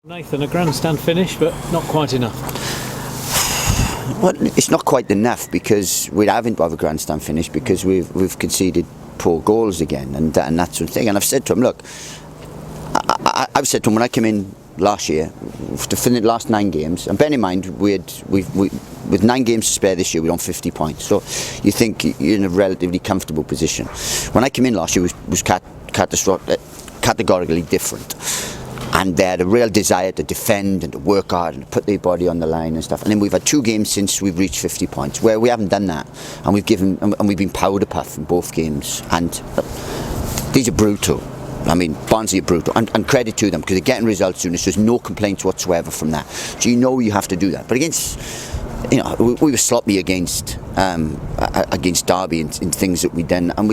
Nathan, a grandstand finish, but not quite enough. Well, it's not quite enough because we haven't got a grandstand finish because we've conceded poor goals again and that sort of thing. And I've said to him, look, I've said to him when I came in last year to finish the last 9 games, and bear in mind with 9 games to spare this year, we're on 50 points. So you think you're in a relatively comfortable position. When I came in last year, was categorically different. And they had a real desire to defend and to work hard and to put their body on the line and stuff. And then we've had 2 games since we've reached 50 points where we haven't done that, and we've been powder puff in both games. And these are brutal. I mean, Barnsley are brutal, and credit to them because they're getting results soon. There's no complaints whatsoever from that. So you know you have to do that. But against, we were sloppy against Derby in things that we'd done, and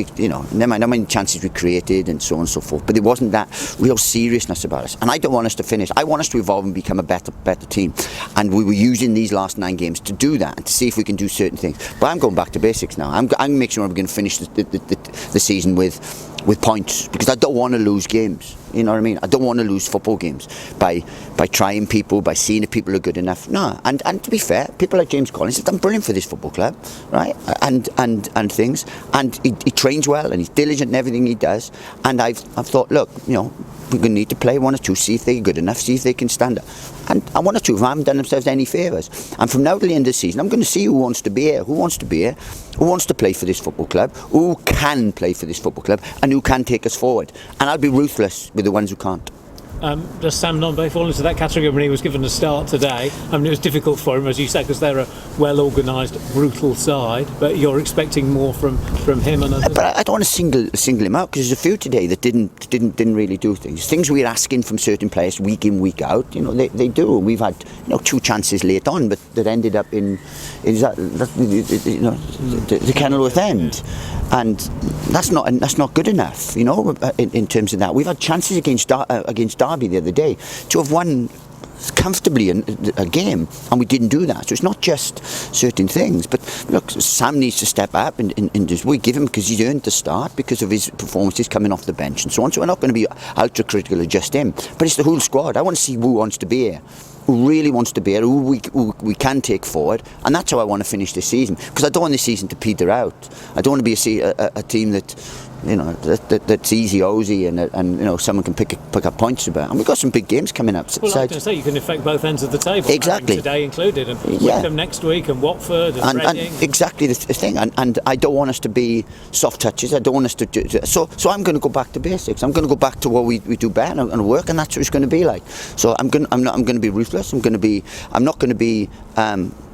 never mind how many chances we created and so on and so forth. But there wasn't that real seriousness about us, and I don't want us to finish. I want us to evolve and become a better team, and we were using these last 9 games to do that and to see if we can do certain things. But I'm going back to basics now. I'm making sure we're going to finish the season with points, because I don't want to lose games. You know what I mean? I don't want to lose football games by trying people, by seeing if people are good enough. No, and to be fair, people like James Collins have done brilliant for this football club, right? And things, and he trains well and he's diligent in everything he does. And I've thought, look, we're going to need to play 1 or 2, see if they're good enough, see if they can stand up. And 1 or 2 of them haven't done themselves any favours. And from now to the end of the season, I'm going to see who wants to be here, who wants to play for this football club, who can play for this football club, and who can take us forward. And I'll be ruthless with the ones who can't. Does Sam Nombe fall into that category when he was given a start today? I mean, it was difficult for him, as you said, because they're a well-organised, brutal side, but you're expecting more from him and others. But I don't want to single him out, because there's a few today that didn't really do things we're asking from certain players week in, week out. They do. We've had 2 chances late on, but that ended up in the Kenilworth end. And that's not good enough, in terms of that. We've had chances against Derby the other day to have won comfortably a game, and we didn't do that. So it's not just certain things, but look, Sam needs to step up and just we give him, because he's earned the start because of his performances coming off the bench and so on. So we're not going to be ultra critical of just him, but it's the whole squad. I want to see who wants to be here, who really wants to be here, who we can take forward, and that's how I want to finish this season, because I don't want this season to peter out. I don't want to be a team that that's easy Aussie and someone can pick up points about. And we've got some big games coming up. Well, I was going to say, you can affect both ends of the table. Exactly. Today included, and Wickham next week, and Watford and Reading. And exactly the thing. And I don't want us to be soft touches. I don't want us to. So I'm going to go back to basics. I'm going to go back to what we do better and work, and that's what it's going to be like. So I'm going to be ruthless. I'm not going to be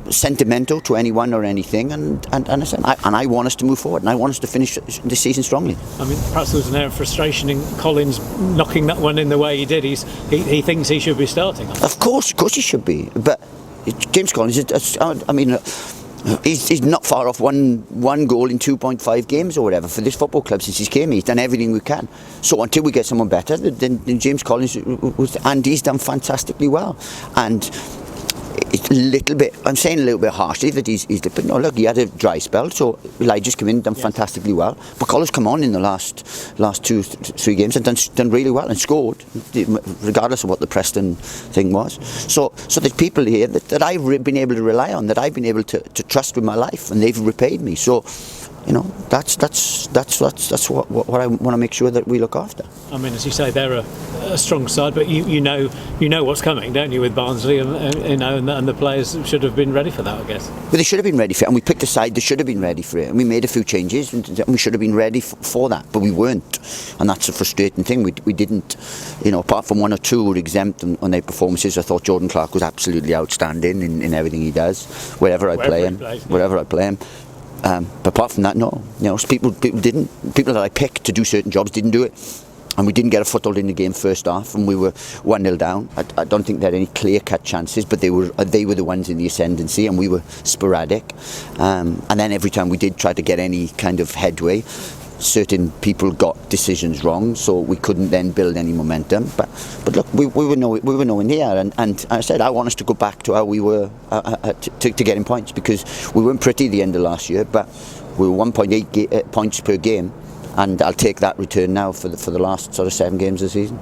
sentimental to anyone or anything, and I want us to move forward, and I want us to finish this season strongly. I mean, perhaps there was an air of frustration in Collins knocking that one in the way he did. He thinks he should be starting. Of course he should be. But James Collins, he's not far off one goal in 2.5 games or whatever for this football club since he's came. He's done everything we can. So until we get someone better than James Collins, and he's done fantastically well. And it's a little bit, I'm saying a little bit harshly that he's but no, look, he had a dry spell, so Elijah's come in and done fantastically well. But Collins come on in the last 2-3 games and done really well and scored, regardless of what the Preston thing was. So there's people here that I've been able to rely on, that I've been able to trust with my life, and they've repaid me. So that's what I want to make sure that we look after. I mean, as you say, they're a strong side, but you know what's coming, don't you, with Barnsley, and the players should have been ready for that, I guess. Well, they should have been ready for it, and we picked a side that should have been ready for it, and we made a few changes, and we should have been ready for that, but we weren't, and that's a frustrating thing. We didn't, apart from 1 or 2 who were exempt on their performances. I thought Jordan Clark was absolutely outstanding in everything he does, wherever I play him. But apart from that, no. People that I picked to do certain jobs didn't do it, and we didn't get a foothold in the game first half, and we were 1-0 down. I don't think they had any clear-cut chances, but they were the ones in the ascendancy, and we were sporadic. And then every time we did try to get any kind of headway, certain people got decisions wrong, so we couldn't then build any momentum. But look, we were nowhere near, and I said I want us to go back to how we were to getting points, because we weren't pretty at the end of last year, but we were 1.8 points per game, and I'll take that return now for the last sort of 7 games of the season.